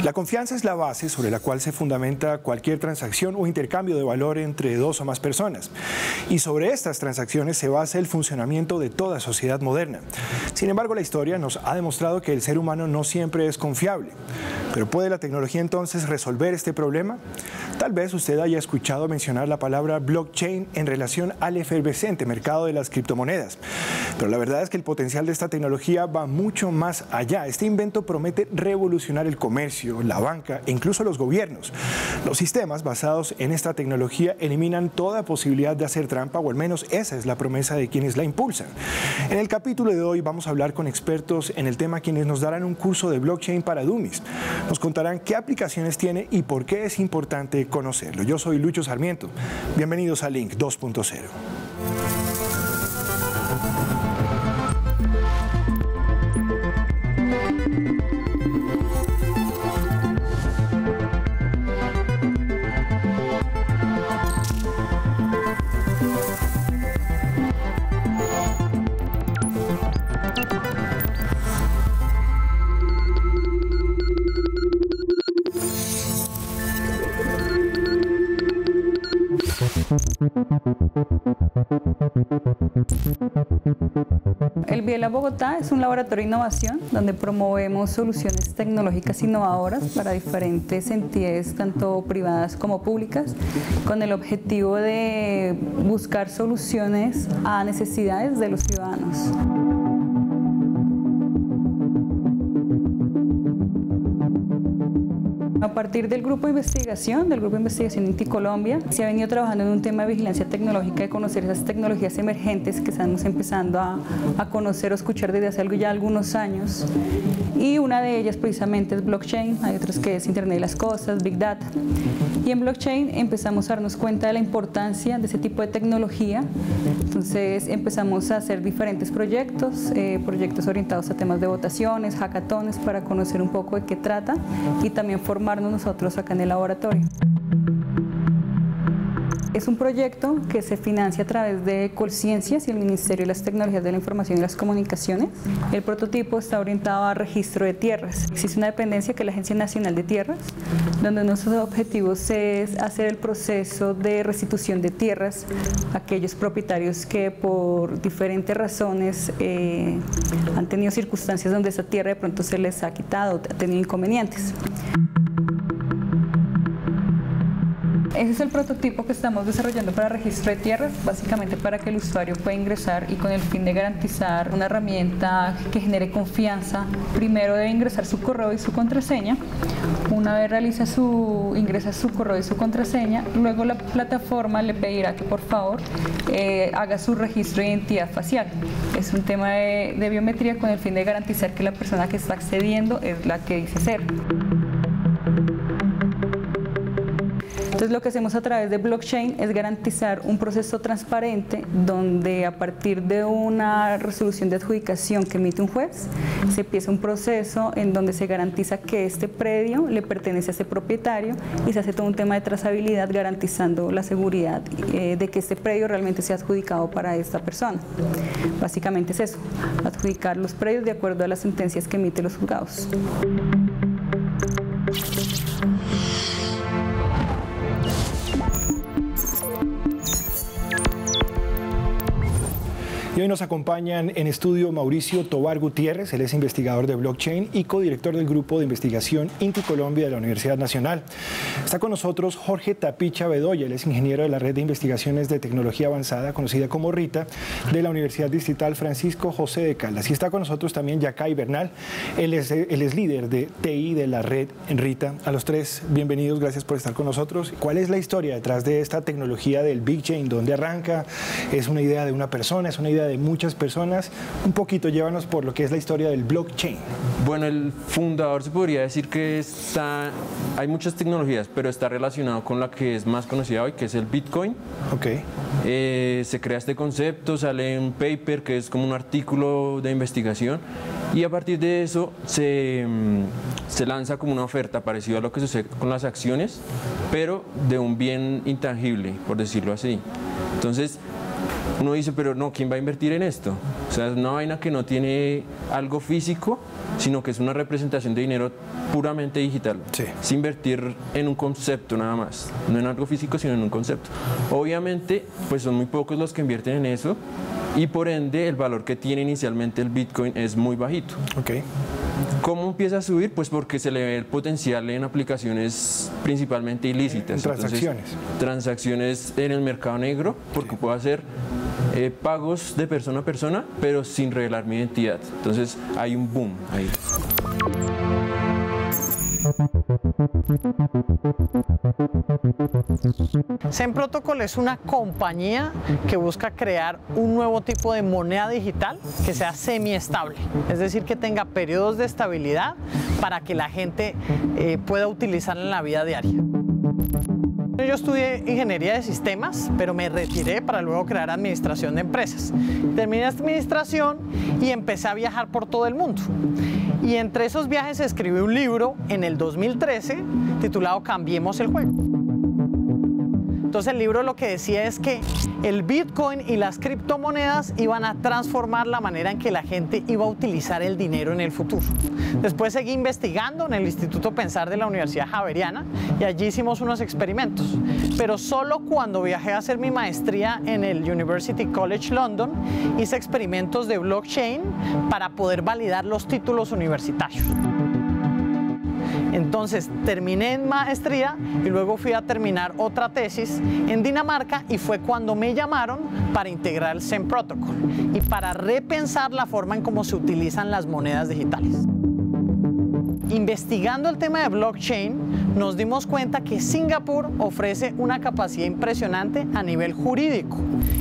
La confianza es la base sobre la cual se fundamenta cualquier transacción o intercambio de valor entre dos o más personas. Y sobre estas transacciones se basa el funcionamiento de toda sociedad moderna. Sin embargo, la historia nos ha demostrado que el ser humano no siempre es confiable. ¿Pero puede la tecnología entonces resolver este problema? Tal vez usted haya escuchado mencionar la palabra blockchain en relación al efervescente mercado de las criptomonedas. Pero la verdad es que el potencial de esta tecnología va mucho más allá. Este invento promete revolucionar el comercio, la banca e incluso los gobiernos. Los sistemas basados en esta tecnología eliminan toda posibilidad de hacer trampa, o al menos esa es la promesa de quienes la impulsan. En el capítulo de hoy vamos a hablar con expertos en el tema, quienes nos darán un curso de blockchain para dummies. Nos contarán qué aplicaciones tiene y por qué es importante conocerlo. Yo soy Lucho Sarmiento. Bienvenidos a Link 2.0. El Biela Bogotá es un laboratorio de innovación donde promovemos soluciones tecnológicas innovadoras para diferentes entidades, tanto privadas como públicas, con el objetivo de buscar soluciones a necesidades de los ciudadanos. A partir del grupo de investigación INTI Colombia, se ha venido trabajando en un tema de vigilancia tecnológica, de conocer esas tecnologías emergentes que estamos empezando a conocer o escuchar desde hace ya algunos años. Y una de ellas precisamente es blockchain, hay otras que es Internet de las Cosas, Big Data. Y en blockchain empezamos a darnos cuenta de la importancia de ese tipo de tecnología. Entonces empezamos a hacer diferentes proyectos orientados a temas de votaciones, hackatones, para conocer un poco de qué trata y también formarnos nosotros acá en el laboratorio. Es un proyecto que se financia a través de Colciencias y el Ministerio de las Tecnologías de la Información y las Comunicaciones. El prototipo está orientado a registro de tierras. Existe una dependencia que es la Agencia Nacional de Tierras, donde nuestros objetivos es hacer el proceso de restitución de tierras a aquellos propietarios que por diferentes razones han tenido circunstancias donde esa tierra de pronto se les ha quitado, ha tenido inconvenientes. Ese es el prototipo que estamos desarrollando para registro de tierras, básicamente para que el usuario pueda ingresar y con el fin de garantizar una herramienta que genere confianza. Primero debe ingresar su correo y su contraseña. Una vez ingresa su correo y su contraseña, luego la plataforma le pedirá que por favor haga su registro de identidad facial. Es un tema de biometría con el fin de garantizar que la persona que está accediendo es la que dice ser. Entonces lo que hacemos a través de blockchain es garantizar un proceso transparente donde a partir de una resolución de adjudicación que emite un juez, se empieza un proceso en donde se garantiza que este predio le pertenece a ese propietario y se hace todo un tema de trazabilidad garantizando la seguridad de que este predio realmente sea adjudicado para esta persona. Básicamente es eso, adjudicar los predios de acuerdo a las sentencias que emiten los juzgados. Y hoy nos acompañan en estudio Mauricio Tobar Gutiérrez, él es investigador de blockchain y codirector del grupo de investigación INTI Colombia de la Universidad Nacional. Está con nosotros Jorge Tapicha Bedoya, él es ingeniero de la Red de Investigaciones de Tecnología Avanzada, conocida como RITA, de la Universidad Distrital Francisco José de Caldas. Y está con nosotros también Yacay Bernal, él es líder de TI de la red en RITA. A los tres, bienvenidos, gracias por estar con nosotros. ¿Cuál es la historia detrás de esta tecnología del Big Chain? ¿Dónde arranca? ¿Es una idea de una persona? ¿Es una idea de muchas personas? Un poquito, llévanos por lo que es la historia del blockchain. Bueno, el fundador se podría decir que hay muchas tecnologías, pero está relacionado con la que es más conocida hoy, que es el Bitcoin. Okay. Se crea este concepto, sale un paper que es como un artículo de investigación y a partir de eso se lanza como una oferta parecida a lo que sucede con las acciones, pero de un bien intangible, por decirlo así. Entonces, uno dice, pero no, ¿quién va a invertir en esto? O sea, es una vaina que no tiene algo físico, sino que es una representación de dinero puramente digital. Sí. Es invertir en un concepto nada más, no en algo físico, sino en un concepto. Obviamente, pues son muy pocos los que invierten en eso y por ende el valor que tiene inicialmente el Bitcoin es muy bajito. Okay. ¿Cómo empieza a subir? Pues porque se le ve el potencial en aplicaciones principalmente ilícitas. En transacciones. Entonces, transacciones en el mercado negro, porque puedo hacer pagos de persona a persona, pero sin revelar mi identidad. Entonces hay un boom ahí. Zen Protocol es una compañía que busca crear un nuevo tipo de moneda digital que sea semiestable, es decir, que tenga periodos de estabilidad para que la gente pueda utilizarla en la vida diaria. Yo estudié ingeniería de sistemas, pero me retiré para luego crear administración de empresas. Terminé administración y empecé a viajar por todo el mundo. Y entre esos viajes escribí un libro en el 2013 titulado Cambiemos el juego. Entonces el libro lo que decía es que el Bitcoin y las criptomonedas iban a transformar la manera en que la gente iba a utilizar el dinero en el futuro. Después seguí investigando en el Instituto Pensar de la Universidad Javeriana y allí hicimos unos experimentos. Pero solo cuando viajé a hacer mi maestría en el University College London hice experimentos de blockchain para poder validar los títulos universitarios. Entonces terminé en maestría y luego fui a terminar otra tesis en Dinamarca y fue cuando me llamaron para integrar el Zen Protocol y para repensar la forma en cómo se utilizan las monedas digitales. Investigando el tema de blockchain, nos dimos cuenta que Singapur ofrece una capacidad impresionante a nivel jurídico.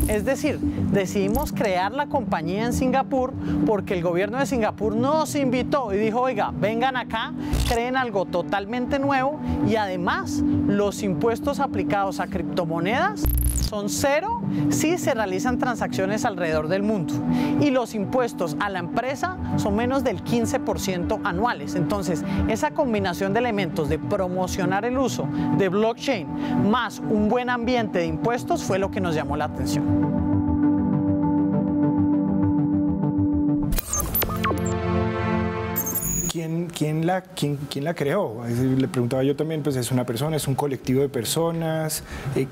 Es decir, decidimos crear la compañía en Singapur porque el gobierno de Singapur nos invitó y dijo, oiga, vengan acá, creen algo totalmente nuevo y además los impuestos aplicados a criptomonedas son cero si se realizan transacciones alrededor del mundo y los impuestos a la empresa son menos del 15% anuales. Entonces, esa combinación de elementos de promocionar el uso de blockchain más un buen ambiente de impuestos fue lo que nos llamó la atención. ¿Quién la creó? Le preguntaba yo también, pues es una persona, es un colectivo de personas.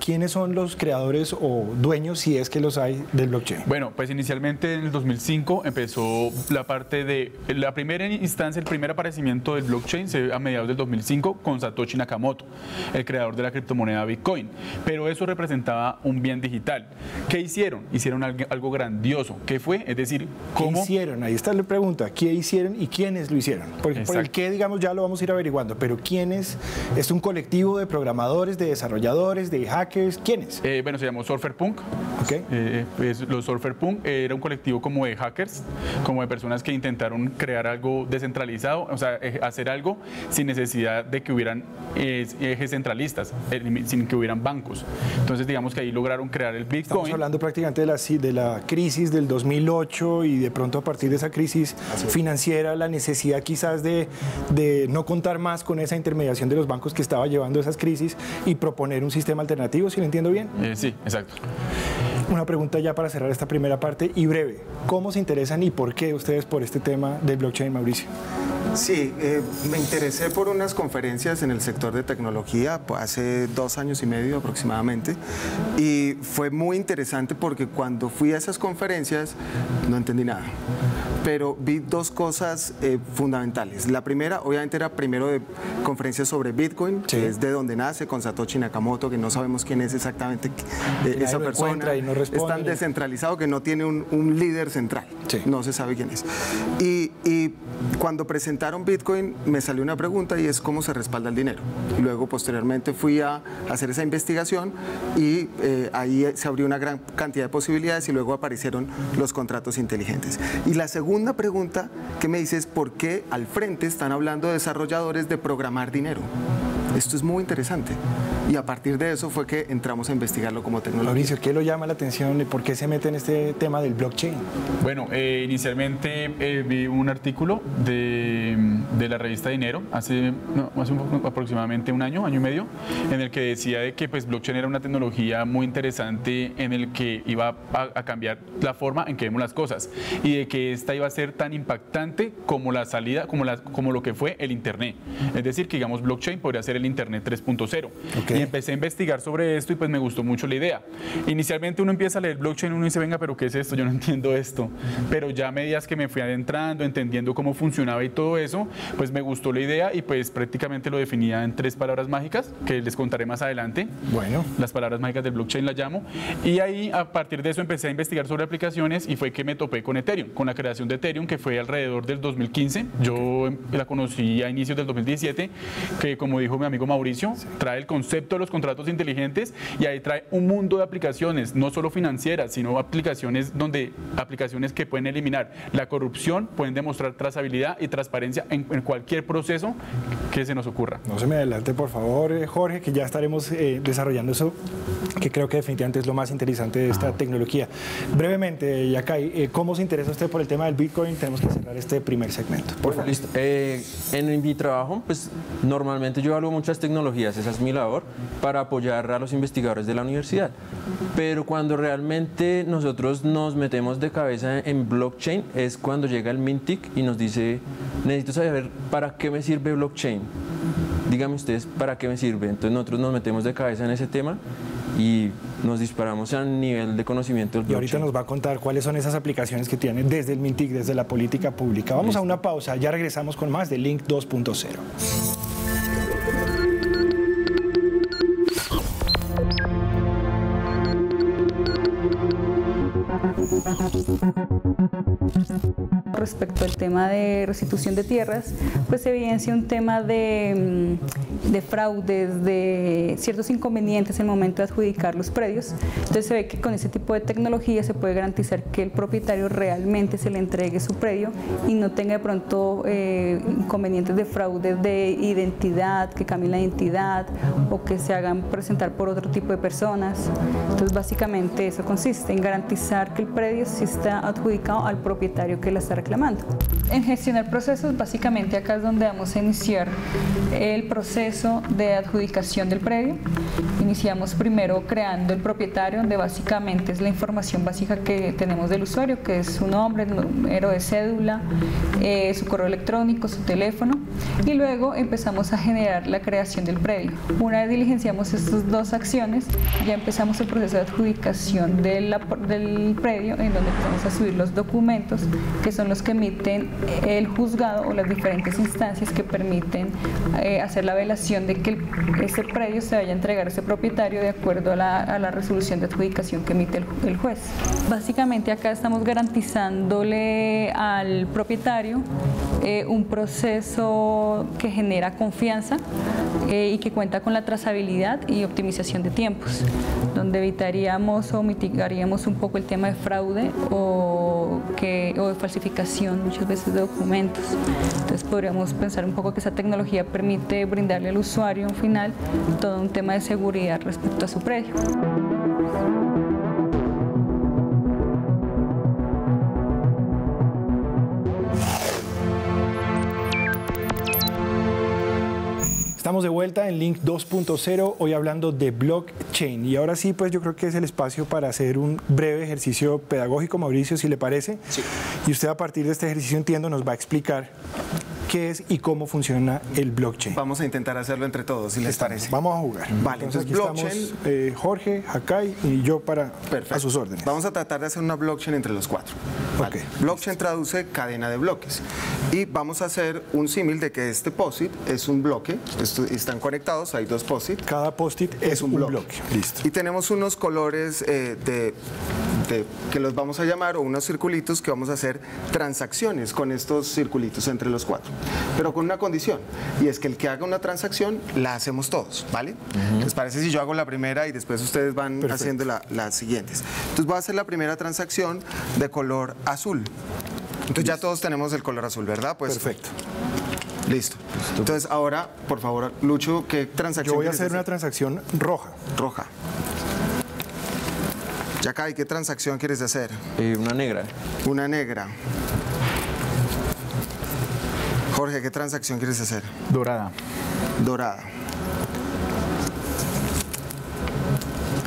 ¿Quiénes son los creadores o dueños, si es que los hay, del blockchain? Bueno, pues inicialmente en el 2005 empezó la parte de la primera instancia, el primer aparecimiento del blockchain a mediados del 2005 con Satoshi Nakamoto, el creador de la criptomoneda Bitcoin. Pero eso representaba un bien digital. ¿Qué hicieron? Hicieron algo grandioso. ¿Qué fue? Es decir, ¿cómo? ¿Qué hicieron? Ahí está la pregunta. ¿Qué hicieron y quiénes lo hicieron? Por el qué, digamos, ya lo vamos a ir averiguando, pero ¿quiénes? ¿Es un colectivo de programadores, de desarrolladores, de hackers? ¿Quiénes? Bueno, se llamó Cypherpunk. Okay. Pues los Cypherpunk era un colectivo como de hackers, como de personas que intentaron crear algo descentralizado, o sea, hacer algo sin necesidad de que hubieran ejes centralistas, sin que hubieran bancos. Entonces, digamos que ahí lograron crear el Bitcoin. Estamos hablando prácticamente de la crisis del 2008 y de pronto a partir de esa crisis financiera, la necesidad quizás de no contar más con esa intermediación de los bancos que estaba llevando esas crisis y proponer un sistema alternativo, ¿si lo entiendo bien? Sí, exacto. Una pregunta ya para cerrar esta primera parte y breve. ¿Cómo se interesan y por qué ustedes por este tema del blockchain, Mauricio? Sí, me interesé por unas conferencias en el sector de tecnología hace 2 años y medio aproximadamente y fue muy interesante porque cuando fui a esas conferencias no entendí nada, pero vi 2 cosas fundamentales. La primera, obviamente, era primero de conferencias sobre Bitcoin, que es de donde nace, con Satoshi Nakamoto, que no sabemos quién es exactamente esa persona. Y no responde. Es tan descentralizado que no tiene un líder central, no se sabe quién es. Y cuando presentaron Bitcoin me salió una pregunta y es cómo se respalda el dinero. Luego, posteriormente, fui a hacer esa investigación y ahí se abrió una gran cantidad de posibilidades y luego aparecieron los contratos inteligentes. Y la segunda pregunta que me dice es ¿por qué al frente están hablando de desarrolladores de programar dinero? Esto es muy interesante. y a partir de eso fue que entramos a investigarlo como tecnología. Mauricio, ¿qué lo llama la atención y por qué se mete en este tema del blockchain? Bueno, inicialmente vi un artículo de la revista Dinero hace aproximadamente un año y medio, en el que decía de que pues blockchain era una tecnología muy interesante en el que iba a cambiar la forma en que vemos las cosas y de que esta iba a ser tan impactante como la salida, como lo que fue el Internet. Es decir, que digamos blockchain podría ser el Internet 3.0. Okay. Y empecé a investigar sobre esto y pues me gustó mucho la idea. Inicialmente uno empieza a leer blockchain y uno dice, venga, pero ¿qué es esto? Yo no entiendo esto. Pero ya a medida que me fui adentrando, entendiendo cómo funcionaba y todo eso, pues me gustó la idea y pues prácticamente lo definía en 3 palabras mágicas que les contaré más adelante. Bueno. Las palabras mágicas del blockchain las llamo. Y ahí a partir de eso empecé a investigar sobre aplicaciones y fue que me topé con Ethereum, con la creación de Ethereum, que fue alrededor del 2015. Yo la conocí a inicios del 2017, que como dijo mi amigo Mauricio, trae el concepto de los contratos inteligentes y ahí trae un mundo de aplicaciones, no solo financieras, sino aplicaciones que pueden eliminar la corrupción, pueden demostrar trazabilidad y transparencia en cualquier proceso que se nos ocurra. No se me adelante, por favor, Jorge, que ya estaremos desarrollando eso, que creo que definitivamente es lo más interesante de esta tecnología. Brevemente, Yakai, ¿cómo se interesa usted por el tema del Bitcoin? Tenemos que cerrar este primer segmento. Por favor. Listo. En mi trabajo, pues normalmente yo evalúo muchas tecnologías, esa es mi labor, para apoyar a los investigadores de la universidad. Pero cuando realmente nosotros nos metemos de cabeza en blockchain es cuando llega el Mintic y nos dice, necesito saber para qué me sirve blockchain. Díganme ustedes para qué me sirve. Entonces nosotros nos metemos de cabeza en ese tema y nos disparamos a nivel de conocimiento del blockchain. Y ahorita nos va a contar cuáles son esas aplicaciones que tiene desde el Mintic, desde la política pública. Vamos a una pausa, ya regresamos con más de Link 2.0. Respecto al tema de restitución de tierras, pues se evidencia un tema de fraudes, de ciertos inconvenientes en el momento de adjudicar los predios. Entonces se ve que con ese tipo de tecnología se puede garantizar que el propietario realmente se le entregue su predio y no tenga de pronto inconvenientes de fraudes de identidad, que cambien la identidad o que se hagan presentar por otro tipo de personas. Entonces básicamente eso consiste en garantizar que el predio sí está adjudicado al propietario que la está reclamando. En gestionar procesos, básicamente acá es donde vamos a iniciar el proceso de adjudicación del predio. Iniciamos primero creando el propietario, donde básicamente es la información básica que tenemos del usuario, que es su nombre, número de cédula, su correo electrónico, su teléfono, y luego empezamos a generar la creación del predio. Una vez diligenciamos estas 2 acciones, ya empezamos el proceso de adjudicación del predio, en donde empezamos a subir los documentos, que son los que emiten el juzgado o las diferentes instancias que permiten hacer la velación de que ese predio se vaya a entregar a ese propietario de acuerdo a la resolución de adjudicación que emite el juez. Básicamente acá estamos garantizándole al propietario un proceso que genera confianza y que cuenta con la trazabilidad y optimización de tiempos, donde evitaríamos o mitigaríamos un poco el tema de fraude o de falsificación muchas veces de documentos. Entonces podríamos pensar un poco que esa tecnología permite brindarle al usuario final todo un tema de seguridad respecto a su predio. Estamos de vuelta en Link 2.0, hoy hablando de blockchain. Y ahora sí, pues yo creo que es el espacio para hacer un breve ejercicio pedagógico, Mauricio, si le parece. Sí. Y usted a partir de este ejercicio, entiendo, nos va a explicar qué es y cómo funciona el blockchain. Vamos a intentar hacerlo entre todos, si les parece. Vamos a jugar. Vale, entonces aquí blockchain. Estamos, Jorge, Yakai y yo a sus órdenes. Vamos a tratar de hacer una blockchain entre los 4. Vale. Okay. Blockchain traduce cadena de bloques. Y vamos a hacer un símil de que este POSIT es un bloque. Están conectados, hay 2 POSIT. Cada POSIT es un bloque. Listo. Y tenemos unos colores que los vamos a llamar, o unos circulitos que vamos a hacer transacciones con estos circulitos entre los 4. Pero con una condición, y es que el que haga una transacción la hacemos todos, ¿vale? ¿Les parece si yo hago la primera y después ustedes van haciendo las siguientes? Entonces voy a hacer la primera transacción de color azul. Entonces ya todos tenemos el color azul, ¿verdad? Pues perfecto. Listo. Entonces ahora, por favor, Lucho, ¿qué transacción Yo voy a quieres hacer una transacción roja. Roja. Yacay, ¿qué transacción quieres hacer? Una negra. Una negra. Jorge, ¿qué transacción quieres hacer? Dorada. Dorada.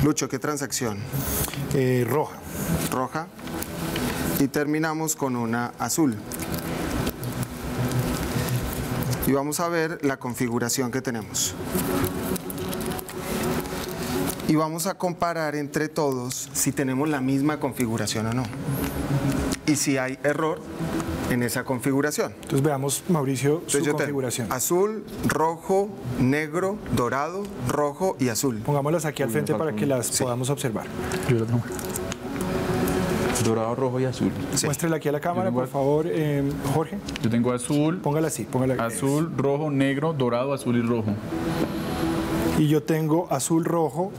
Lucho, ¿qué transacción? Roja. Roja. Y terminamos con una azul. Y vamos a ver la configuración que tenemos. Y vamos a comparar entre todos si tenemos la misma configuración o no. Y si hay error en esa configuración. Entonces veamos, Mauricio, Entonces su yo tengo configuración. azul, rojo, negro, dorado, rojo y azul. Pongámoslas aquí al frente para que las podamos observar. Yo lo tengo. Dorado, rojo y azul. Sí. Muéstrela aquí a la cámara, por favor, Jorge. Yo tengo azul, Póngala así, póngala. azul, rojo, negro, dorado, azul y rojo. Y yo tengo azul, rojo,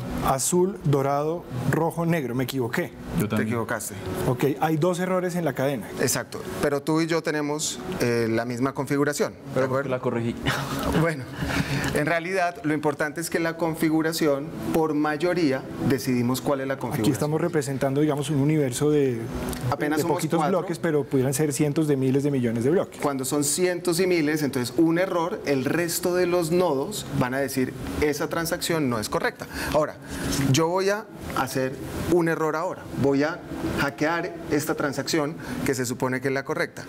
dorado, rojo, negro. Me equivoqué. Yo Te también. equivocaste. Ok, hay 2 errores en la cadena. Exacto. Pero tú y yo tenemos la misma configuración. ¿De Pero acuerdo? la corregí. Bueno, en realidad lo importante es que la configuración, por mayoría, decidimos cuál es la Aquí configuración. estamos representando, digamos, un universo de Apenas somos poquitos 4. bloques, pero pudieran ser cientos de miles de millones de bloques. Cuando son cientos y miles, entonces un error, el resto de los nodos van a decir esa transacción no es correcta. Ahora, yo voy a hacer un error ahora. Voy a hackear esta transacción que se supone que es la correcta.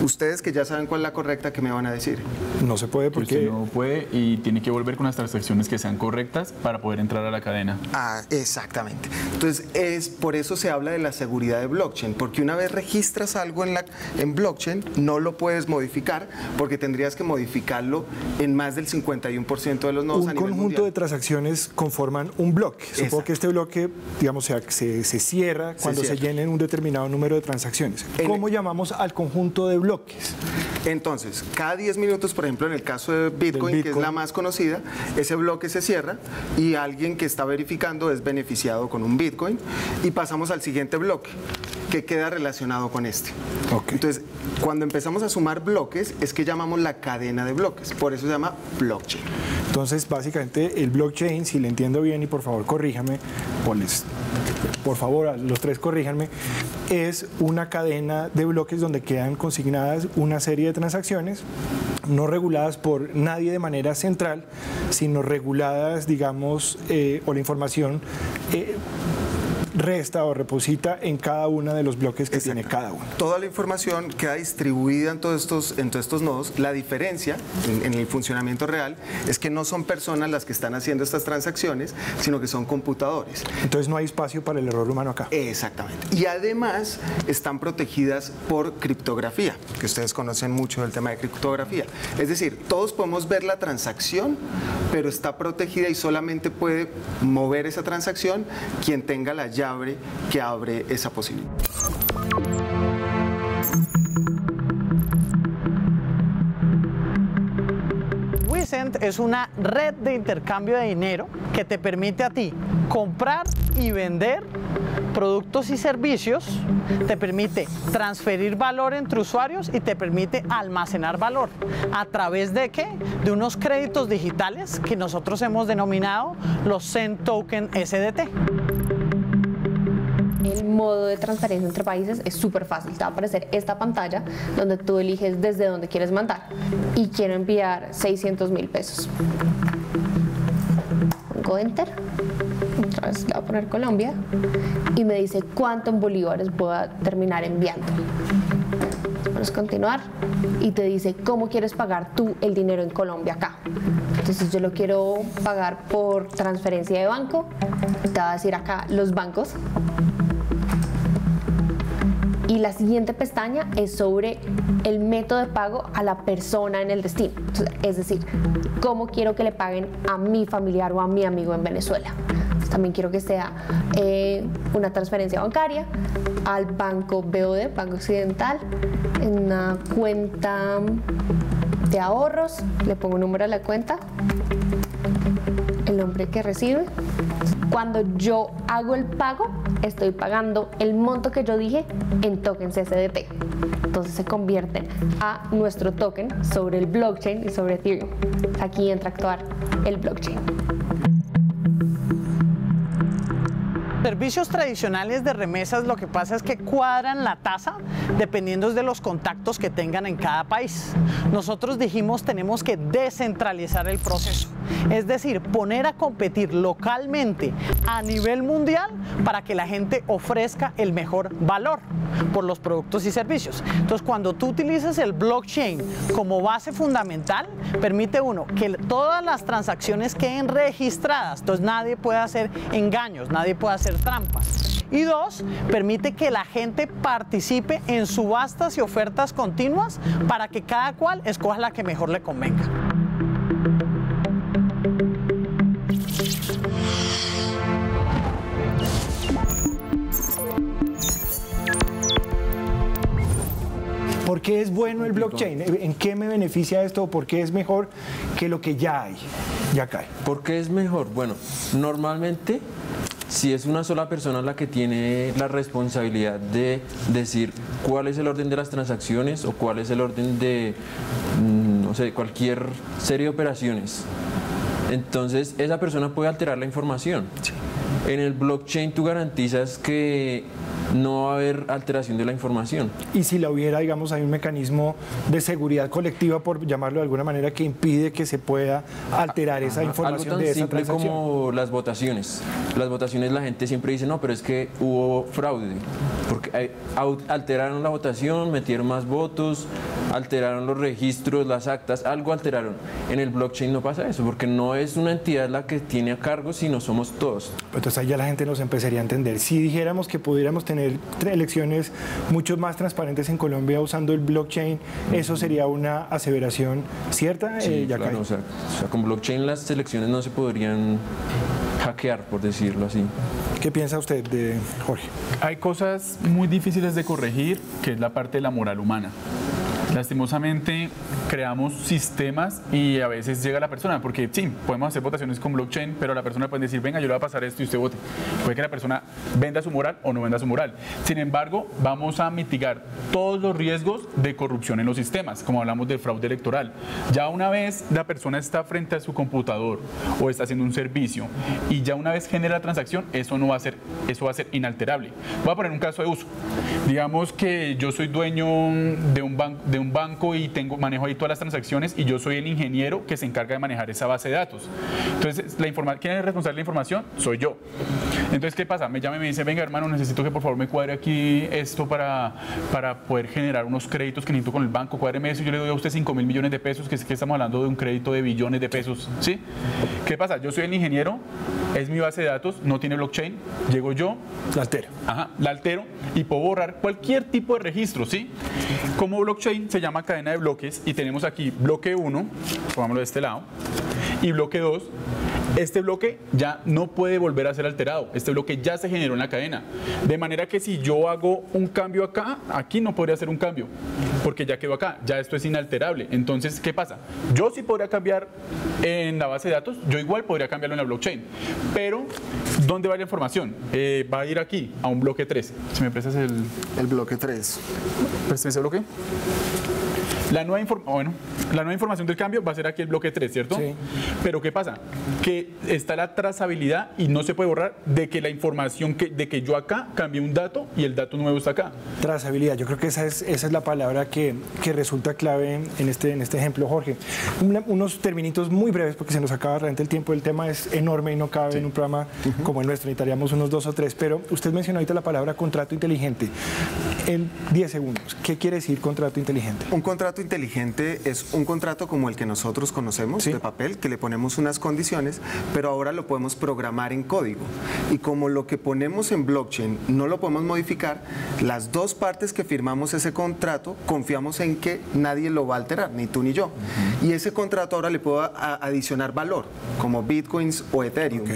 Ustedes que ya saben cuál es la correcta, ¿qué me van a decir? No se puede Usted porque no puede y tiene que volver con las transacciones que sean correctas para poder entrar a la cadena. Ah, exactamente. Entonces, por eso se habla de la seguridad de blockchain, porque una vez registras algo en blockchain, no lo puedes modificar, porque tendrías que modificarlo en más del 51% de los nodos a un nivel conjunto mundial. de transacciones conforman un bloque. Supongo Exacto. que este bloque, digamos, se cierra cuando se cierra. llenen un determinado número de transacciones. ¿Cómo llamamos al conjunto de bloques? Entonces, cada 10 minutos, por ejemplo, en el caso de Bitcoin, que es la más conocida, ese bloque se cierra y alguien que está verificando es beneficiado con un Bitcoin y pasamos al siguiente bloque que queda relacionado con este. Ok. Entonces, cuando empezamos a sumar bloques, es que llamamos la cadena de bloques, por eso se llama blockchain. Entonces, básicamente, el blockchain, si le entiendo bien, y por favor corríjame, por favor, a los 3 corríjanme, es una cadena de bloques donde quedan consignadas una serie de transacciones no reguladas por nadie de manera central, sino reguladas, digamos, o la información resta o reposita en cada uno de los bloques que tiene cada uno. Toda la información queda distribuida en todos estos nodos. La diferencia en el funcionamiento real es que no son personas las que están haciendo estas transacciones, sino que son computadores. Entonces no hay espacio para el error humano acá. Exactamente. Y además están protegidas por criptografía, que ustedes conocen mucho del tema de criptografía. Es decir, todos podemos ver la transacción, pero está protegida y solamente puede mover esa transacción quien tenga la llave que abre esa posibilidad. Wissent es una red de intercambio de dinero que te permite a ti comprar y vender productos y servicios, te permite transferir valor entre usuarios y te permite almacenar valor. ¿A través de qué? De unos créditos digitales que nosotros hemos denominado los Cent Token SDT. El modo de transferencia entre países es súper fácil. Te va a aparecer esta pantalla donde tú eliges desde dónde quieres mandar. Y quiero enviar 600.000 pesos. Pongo Enter. Otra vez le voy a poner Colombia. Y me dice cuánto en bolívares voy a terminar enviando. Vamos a continuar. Y te dice cómo quieres pagar tú el dinero en Colombia acá. Entonces yo lo quiero pagar por transferencia de banco. Te va a decir acá los bancos. Y la siguiente pestaña es sobre el método de pago a la persona en el destino. Entonces, es decir, cómo quiero que le paguen a mi familiar o a mi amigo en Venezuela. Entonces, también quiero que sea una transferencia bancaria al banco BOD, Banco Occidental, en una cuenta de ahorros. Le pongo un número a la cuenta, el nombre que recibe. Cuando yo hago el pago, estoy pagando el monto que yo dije en tokens SDT. entonces se convierten a nuestro token sobre el blockchain y sobre Ethereum. Aquí entra a actuar el blockchain. Servicios tradicionales de remesas, lo que pasa es que cuadran la tasa dependiendo de los contactos que tengan en cada país. Nosotros dijimos tenemos que descentralizar el proceso, es decir, poner a competir localmente a nivel mundial para que la gente ofrezca el mejor valor por los productos y servicios. Entonces, cuando tú utilizas el blockchain como base fundamental, permite uno que todas las transacciones queden registradas, entonces nadie puede hacer engaños, nadie puede hacer trampas. Y dos, permite que la gente participe en subastas y ofertas continuas para que cada cual escoja la que mejor le convenga. ¿Por qué es bueno el blockchain? ¿En qué me beneficia esto? ¿Por qué es mejor que lo que ya hay? Ya cae. ¿Por qué es mejor? Bueno, normalmente, si es una sola persona la que tiene la responsabilidad de decir cuál es el orden de las transacciones o cuál es el orden de, no sé, cualquier serie de operaciones, entonces esa persona puede alterar la información. Sí. En el blockchain tú garantizas que no va a haber alteración de la información. Y si la hubiera, digamos, hay un mecanismo de seguridad colectiva, por llamarlo de alguna manera, que impide que se pueda alterar esa información de esa transacción. Algo tan simple como las votaciones. Las votaciones, la gente siempre dice, no, pero es que hubo fraude, porque alteraron la votación, metieron más votos, alteraron los registros, las actas, algo alteraron. En el blockchain no pasa eso, porque no es una entidad la que tiene a cargo, sino somos todos. Entonces ahí ya la gente nos empezaría a entender. Si dijéramos que pudiéramos tener elecciones mucho más transparentes en Colombia usando el blockchain, ¿eso sería una aseveración cierta? Sí, claro, o sea, con blockchain las elecciones no se podrían hackear, por decirlo así. ¿Qué piensa usted de Jorge? Hay cosas muy difíciles de corregir, que es la parte de la moral humana. Lastimosamente creamos sistemas y a veces llega la persona, porque sí, podemos hacer votaciones con blockchain, pero la persona puede decir, venga, yo le voy a pasar esto y usted vote. Puede que la persona venda su moral o no venda su moral. Sin embargo, vamos a mitigar todos los riesgos de corrupción en los sistemas, como hablamos del fraude electoral. Ya una vez la persona está frente a su computador o está haciendo un servicio y ya una vez genera la transacción, eso va a ser inalterable. Voy a poner un caso de uso. Digamos que yo soy dueño de un banco y manejo ahí todas las transacciones y yo soy el ingeniero que se encarga de manejar esa base de datos. Entonces, ¿quién es el responsable de la información? Soy yo. Entonces, ¿qué pasa? Me llama y me dice, venga, hermano, necesito que por favor me cuadre aquí esto para poder generar unos créditos que necesito con el banco. Cuádreme eso, yo le doy a usted 5.000 millones de pesos, que es que estamos hablando de un crédito de billones de pesos, ¿sí? ¿Qué pasa? Yo soy el ingeniero, es mi base de datos, no tiene blockchain, llego yo, la altero. Ajá, la altero y puedo borrar cualquier tipo de registro, ¿sí? Como blockchain se llama cadena de bloques y tenemos aquí bloque 1, pongámoslo de este lado, y bloque 2. Este bloque ya no puede volver a ser alterado, este bloque ya se generó en la cadena, de manera que si yo hago un cambio acá, aquí no podría hacer un cambio, porque ya quedó acá, ya esto es inalterable. Entonces, ¿qué pasa? Yo sí podría cambiar en la base de datos, yo igual podría cambiarlo en la blockchain, pero ¿dónde va la información? Va a ir aquí, a un bloque 3. Si me prestas el bloque 3. ¿Prestas ese bloque? La nueva información del cambio va a ser aquí el bloque 3, ¿cierto? Sí. Pero ¿qué pasa? Que está la trazabilidad y no se puede borrar de que la información de que yo acá cambié un dato y el dato nuevo está acá. Trazabilidad, yo creo que esa es la palabra que resulta clave en este ejemplo, Jorge. Unos terminitos muy breves porque se nos acaba realmente el tiempo. El tema es enorme y no cabe en un programa como el nuestro. Necesitaríamos unos 2 o 3, pero usted mencionó ahorita la palabra contrato inteligente. En 10 segundos, ¿qué quiere decir contrato inteligente? Un contrato inteligente es un contrato como el que nosotros conocemos, ¿sí?, de papel, que le ponemos unas condiciones, pero ahora lo podemos programar en código. Y como lo que ponemos en blockchain no lo podemos modificar, las dos partes que firmamos ese contrato confiamos en que nadie lo va a alterar, ni tú ni yo. Y ese contrato ahora le puedo adicionar valor, como bitcoins o Ethereum.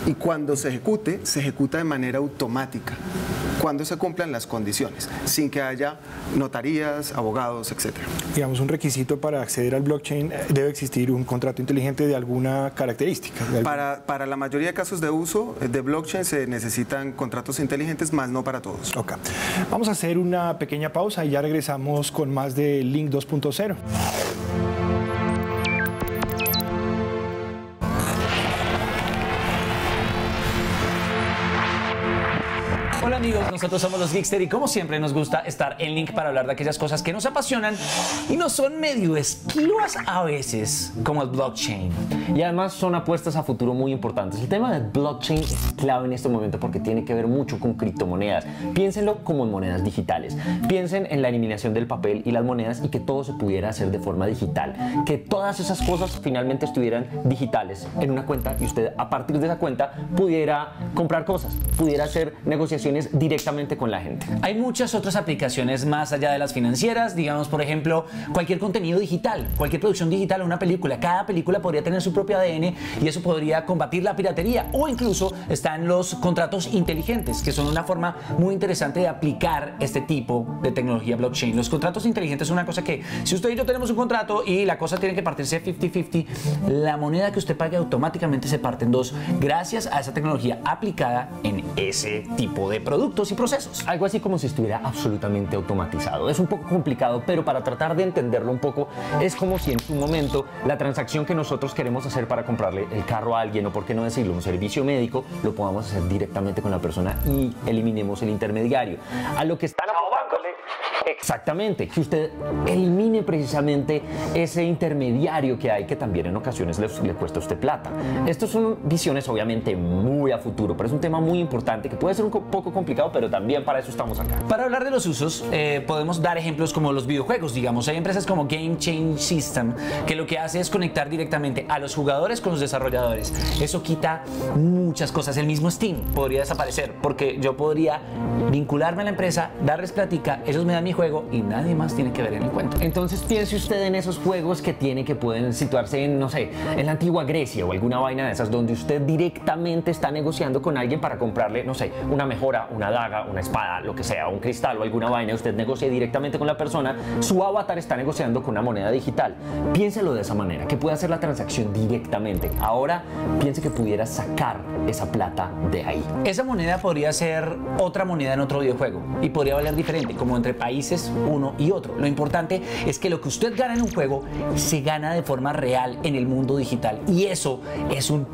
Y cuando se ejecuta de manera automática. cuando se cumplan las condiciones, sin que haya notarías, abogados, etc. Digamos, un requisito para acceder al blockchain debe existir un contrato inteligente de alguna característica. Para la mayoría de casos de uso de blockchain se necesitan contratos inteligentes, más no para todos. Ok. Vamos a hacer una pequeña pausa y ya regresamos con más de Link 2.0. Hola amigos, nosotros somos los Geekster y como siempre nos gusta estar en Link para hablar de aquellas cosas que nos apasionan y nos son medio esquivas a veces, como el blockchain. Y además son apuestas a futuro muy importantes. El tema del blockchain es clave en este momento porque tiene que ver mucho con criptomonedas. Piénsenlo como en monedas digitales. Piensen en la eliminación del papel y las monedas y que todo se pudiera hacer de forma digital. Que todas esas cosas finalmente estuvieran digitales en una cuenta y usted a partir de esa cuenta pudiera comprar cosas, pudiera hacer negociaciones directamente con la gente. Hay muchas otras aplicaciones más allá de las financieras, digamos por ejemplo cualquier contenido digital, cualquier producción digital o una película. Cada película podría tener su propio ADN y eso podría combatir la piratería, o incluso están los contratos inteligentes, que son una forma muy interesante de aplicar este tipo de tecnología blockchain. Los contratos inteligentes son una cosa que si usted y yo tenemos un contrato y la cosa tiene que partirse 50-50, la moneda que usted pague automáticamente se parte en dos gracias a esa tecnología aplicada en ese tipo de productos y procesos. Algo así como si estuviera absolutamente automatizado. Es un poco complicado, pero para tratar de entenderlo un poco, es como si en su momento la transacción que nosotros queremos hacer para comprarle el carro a alguien, o por qué no decirlo, un servicio médico, lo podamos hacer directamente con la persona y eliminemos el intermediario. A lo que están apuntándole, exactamente, que usted elimine precisamente ese intermediario que hay, que también en ocasiones le cuesta a usted plata. Estas son visiones obviamente muy a futuro, pero es un tema muy importante que puede ser un poco complicado, pero también para eso estamos acá. Para hablar de los usos, podemos dar ejemplos como los videojuegos, digamos. Hay empresas como Game Change System que lo que hace es conectar directamente a los jugadores con los desarrolladores. Eso quita muchas cosas. El mismo Steam podría desaparecer porque yo podría vincularme a la empresa, darles plática, ellos me dan mi juego y nadie más tiene que ver en el cuento. Entonces piense usted en esos juegos que pueden situarse en, no sé, en la antigua Grecia o alguna vaina de esas, donde usted directamente está negociando con alguien para comprarle, no sé, una mejora, una daga, una espada, lo que sea, un cristal o alguna vaina. Usted negocia directamente con la persona, su avatar está negociando con una moneda digital. Piénselo de esa manera, que puede hacer la transacción directamente. Ahora piense que pudiera sacar esa plata de ahí. Esa moneda podría ser otra moneda en otro videojuego y podría valer diferente, como entre países uno y otro. Lo importante es que lo que usted gana en un juego se gana de forma real en el mundo digital, y eso es un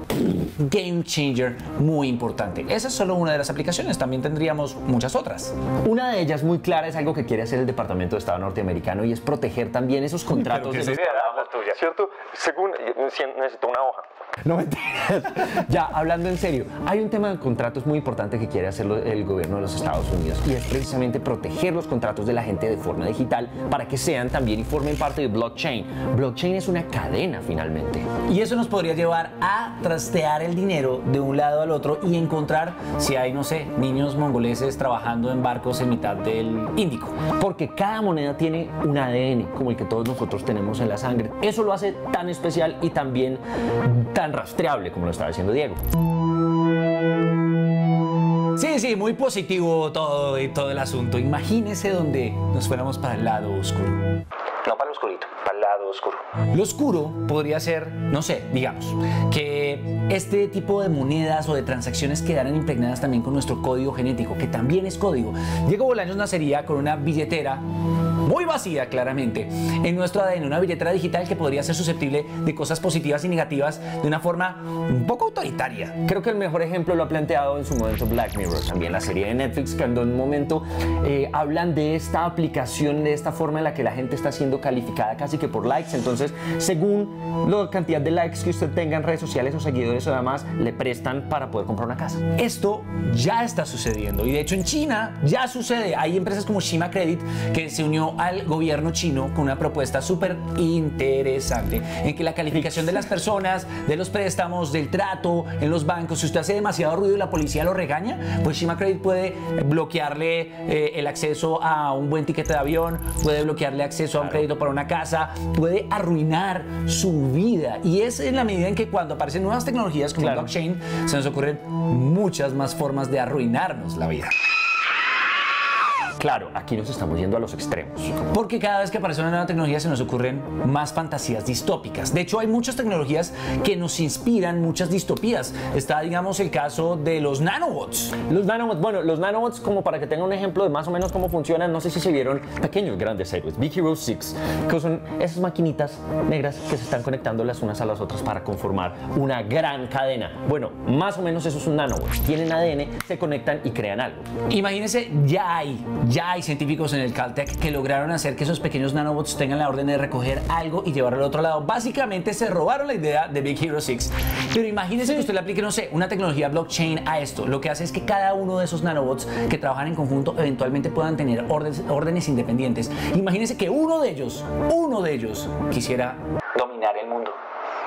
game changer muy importante. Esa es solo una de las aplicaciones, también tendríamos muchas otras. Una de ellas muy clara es algo que quiere hacer el Departamento de Estado norteamericano, y es proteger también esos contratos. ¿Cierto? Según necesito una hoja. No mentiras. Ya, hablando en serio, hay un tema de contratos muy importante que quiere hacer el gobierno de los Estados Unidos, y es precisamente proteger los contratos de la gente de forma digital para que sean también y formen parte de blockchain. Blockchain es una cadena finalmente. Y eso nos podría llevar a trastear el dinero de un lado al otro y encontrar si hay, no sé, niños mongoleses trabajando en barcos en mitad del Índico. Porque cada moneda tiene un ADN como el que todos nosotros tenemos en la sangre. Eso lo hace tan especial y también tan rastreable como lo estaba diciendo Diego. Sí, muy positivo todo el asunto. Imagínese donde nos fuéramos para el lado oscuro. No para lo oscurito, para el lado oscuro. Lo oscuro podría ser, no sé, digamos, que este tipo de monedas o de transacciones quedaran impregnadas también con nuestro código genético, que también es código. Diego Bolaños nacería con una billetera muy vacía, claramente, en nuestro ADN, una billetera digital que podría ser susceptible de cosas positivas y negativas de una forma un poco autoritaria. Creo que el mejor ejemplo lo ha planteado en su momento Black Mirror, también la serie de Netflix, cuando en un momento hablan de esta aplicación, de esta forma en la que la gente está siendo calificada casi que por likes. Entonces, según la cantidad de likes que usted tenga en redes sociales o seguidores o demás, le prestan para poder comprar una casa. Esto ya está sucediendo, y de hecho en China ya sucede. Hay empresas como Shima Credit que se unió al gobierno chino con una propuesta súper interesante en que la calificación de las personas, de los préstamos, del trato en los bancos, si usted hace demasiado ruido y la policía lo regaña, pues Shima Credit puede bloquearle el acceso a un buen tiquete de avión, puede bloquearle acceso a un crédito para una casa, puede arruinar su vida. Y es en la medida en que cuando aparecen nuevas tecnologías como el blockchain, se nos ocurren muchas más formas de arruinarnos la vida. Claro, aquí nos estamos yendo a los extremos. Porque cada vez que aparece una nueva tecnología se nos ocurren más fantasías distópicas. De hecho, hay muchas tecnologías que nos inspiran muchas distopías. Está, digamos, el caso de los nanobots. Los nanobots, bueno, los nanobots, como para que tengan un ejemplo de más o menos cómo funcionan, no sé si se vieron Pequeños Grandes Héroes, Big Hero 6, que son esas maquinitas negras que se están conectando las unas a las otras para conformar una gran cadena. Bueno, más o menos eso es un nanobot. Tienen ADN, se conectan y crean algo. Imagínense, ya hay científicos en el Caltech que lograron hacer que esos pequeños nanobots tengan la orden de recoger algo y llevarlo al otro lado. Básicamente se robaron la idea de Big Hero 6. Pero imagínense que usted le aplique, no sé, una tecnología blockchain a esto. Lo que hace es que cada uno de esos nanobots que trabajan en conjunto eventualmente puedan tener órdenes independientes. Imagínense que uno de ellos quisiera dominar el mundo.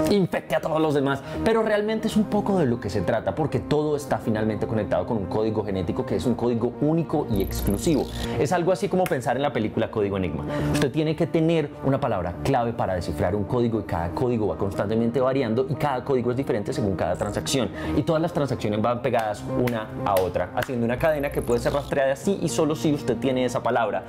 Infecte a todos los demás, pero realmente es un poco de lo que se trata, porque todo está finalmente conectado con un código genético que es un código único y exclusivo. Es algo así como pensar en la película Código Enigma. Usted tiene que tener una palabra clave para descifrar un código y cada código va constantemente variando y cada código es diferente según cada transacción y todas las transacciones van pegadas una a otra, haciendo una cadena que puede ser rastreada sí y solo si usted tiene esa palabra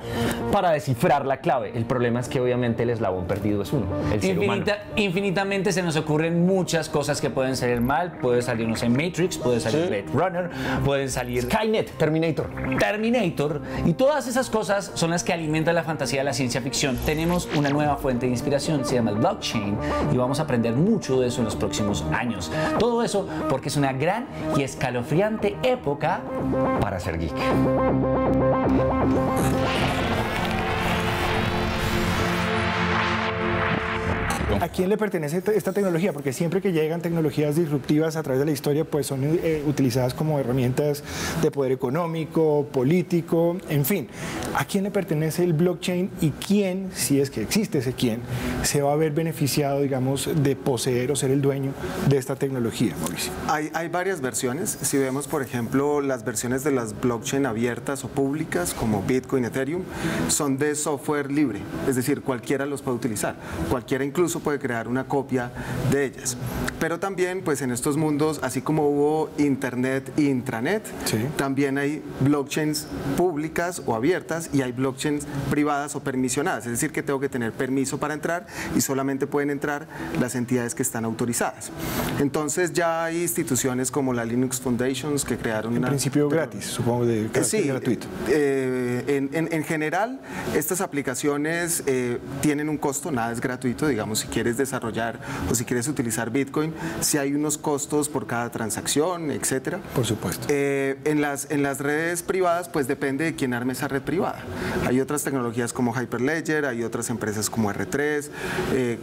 para descifrar la clave. El problema es que obviamente el eslabón perdido es uno, el ser humano. Infinitamente se nos ocurren muchas cosas que pueden salir mal. Puede salir, no sé, Matrix, puede salir Blade Runner, pueden salir Skynet, Terminator, y todas esas cosas son las que alimentan la fantasía de la ciencia ficción. Tenemos una nueva fuente de inspiración, se llama el blockchain, y vamos a aprender mucho de eso en los próximos años. Todo eso porque es una gran y escalofriante época para ser geek. ¿A quién le pertenece esta tecnología? Porque siempre que llegan tecnologías disruptivas a través de la historia, pues son utilizadas como herramientas de poder económico, político, en fin. ¿A quién le pertenece el blockchain y quién, si es que existe ese quién, se va a ver beneficiado, digamos, de poseer o ser el dueño de esta tecnología, Mauricio? Hay varias versiones. Si vemos, por ejemplo, las versiones de las blockchain abiertas o públicas, como Bitcoin, Ethereum, son de software libre, es decir, cualquiera los puede utilizar, cualquiera incluso puede crear una copia de ellas. Pero también, pues en estos mundos, así como hubo Internet e intranet, sí, también hay blockchains públicas o abiertas y hay blockchains privadas o permisionadas, es decir, que tengo que tener permiso para entrar y solamente pueden entrar las entidades que están autorizadas. Entonces ya hay instituciones como la Linux Foundations que crearon en principio gratis, supongo, de carácter gratuito. En general, estas aplicaciones tienen un costo, nada es gratuito, digamos, si quieres desarrollar o si quieres utilizar Bitcoin, si hay unos costos por cada transacción, etcétera. Por supuesto. En las redes privadas, pues depende de quién arme esa red privada. Hay otras tecnologías como Hyperledger, hay otras empresas como R3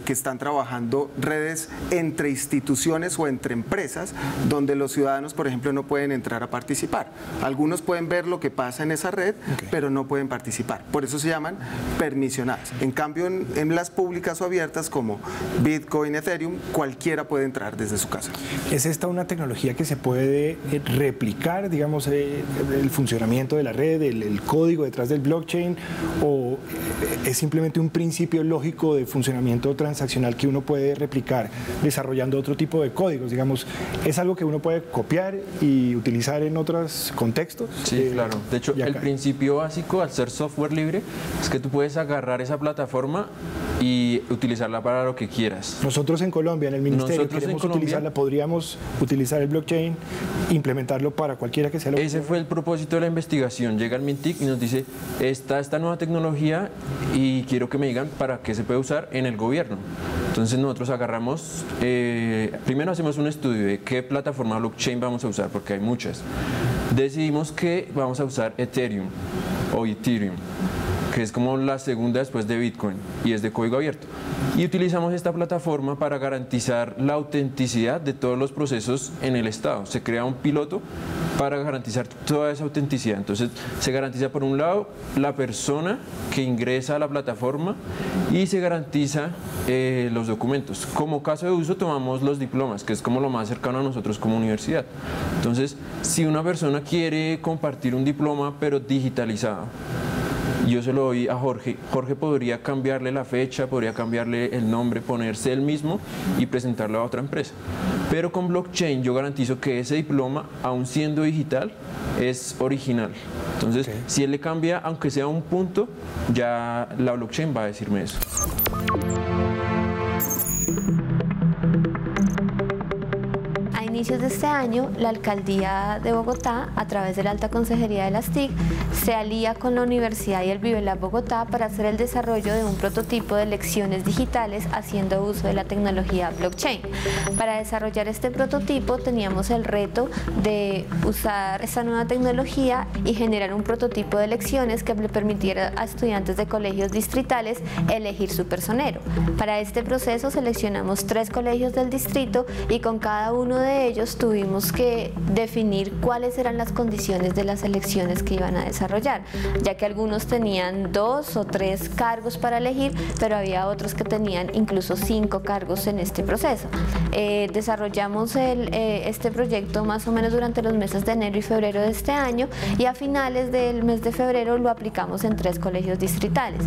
que están trabajando redes entre instituciones o entre empresas donde los ciudadanos, por ejemplo, no pueden entrar a participar. Algunos pueden ver lo que pasa en esa red, pero no pueden participar. Por eso se llaman permisionadas. En cambio, en las públicas o abiertas como Bitcoin, Ethereum, cualquiera puede entrar desde su casa. ¿Es esta una tecnología que se puede replicar, digamos, el funcionamiento de la red, el código detrás del blockchain, o es simplemente un principio lógico de funcionamiento transaccional que uno puede replicar desarrollando otro tipo de códigos? Digamos, ¿es algo que uno puede copiar y utilizar en otros contextos? Sí, claro. De hecho, el principio básico al ser software libre es que tú puedes agarrar esa plataforma y utilizarla para lo que quieras. Nosotros en Colombia, en el Ministerio, queremos utilizarla, podríamos utilizar el blockchain, implementarlo para cualquiera que sea lo que Ese fue el propósito de la investigación. Llega el MINTIC y nos dice, esta nueva tecnología y quiero que me digan para qué se puede usar en el gobierno. Entonces nosotros agarramos, primero hacemos un estudio de qué plataforma blockchain vamos a usar, porque hay muchas. Decidimos que vamos a usar Ethereum o Ethereum, que es como la segunda después de Bitcoin y es de código abierto. Y utilizamos esta plataforma para garantizar la autenticidad de todos los procesos en el Estado. Se crea un piloto para garantizar toda esa autenticidad. Entonces se garantiza por un lado la persona que ingresa a la plataforma y se garantiza los documentos. Como caso de uso tomamos los diplomas, que es como lo más cercano a nosotros como universidad. Entonces, si una persona quiere compartir un diploma pero digitalizado, yo se lo doy a Jorge. Jorge podría cambiarle la fecha, podría cambiarle el nombre, ponerse él mismo y presentarlo a otra empresa. Pero con blockchain yo garantizo que ese diploma, aun siendo digital, es original. Entonces, si él le cambia, aunque sea un punto, ya la blockchain va a decirme eso. A inicios de este año, la Alcaldía de Bogotá, a través de la Alta Consejería de las TIC, se alía con la Universidad y el Vivelab Bogotá para hacer el desarrollo de un prototipo de lecciones digitales haciendo uso de la tecnología blockchain. Para desarrollar este prototipo teníamos el reto de usar esta nueva tecnología y generar un prototipo de lecciones que le permitiera a estudiantes de colegios distritales elegir su personero. Para este proceso seleccionamos 3 colegios del distrito y con cada uno de ellos tuvimos que definir cuáles eran las condiciones de las elecciones que iban a desarrollar, ya que algunos tenían 2 o 3 cargos para elegir, pero había otros que tenían incluso 5 cargos en este proceso. Desarrollamos este proyecto más o menos durante los meses de enero y febrero de este año y a finales del mes de febrero lo aplicamos en 3 colegios distritales.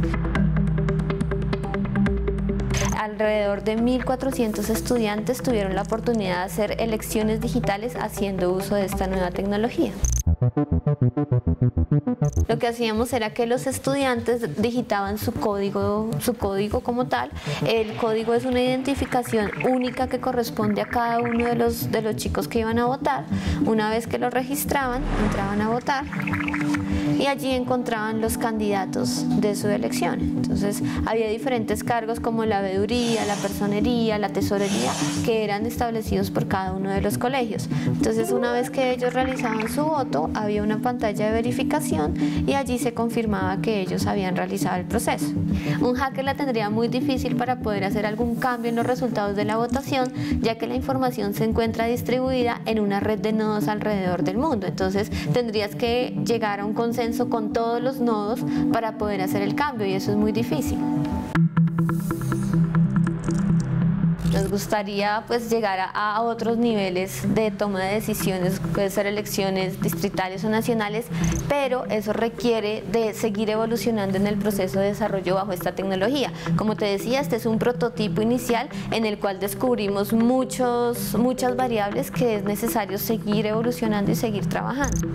Alrededor de 1.400 estudiantes tuvieron la oportunidad de hacer elecciones digitales haciendo uso de esta nueva tecnología. Lo que hacíamos era que los estudiantes digitaban su código como tal. El código es una identificación única que corresponde a cada uno de los chicos que iban a votar. Una vez que lo registraban, entraban a votar y allí encontraban los candidatos de su elección. Entonces había diferentes cargos como la veeduría, la personería, la tesorería, que eran establecidos por cada uno de los colegios. Entonces una vez que ellos realizaban su voto, había una pantalla de verificación y allí se confirmaba que ellos habían realizado el proceso. Un hacker la tendría muy difícil para poder hacer algún cambio en los resultados de la votación, ya que la información se encuentra distribuida en una red de nodos alrededor del mundo. Entonces tendrías que llegar a un consenso con todos los nodos para poder hacer el cambio y eso es muy difícil. Nos gustaría pues llegar a otros niveles de toma de decisiones, puede ser elecciones distritales o nacionales, pero eso requiere de seguir evolucionando en el proceso de desarrollo bajo esta tecnología. Como te decía, este es un prototipo inicial en el cual descubrimos muchas variables que es necesario seguir evolucionando y seguir trabajando.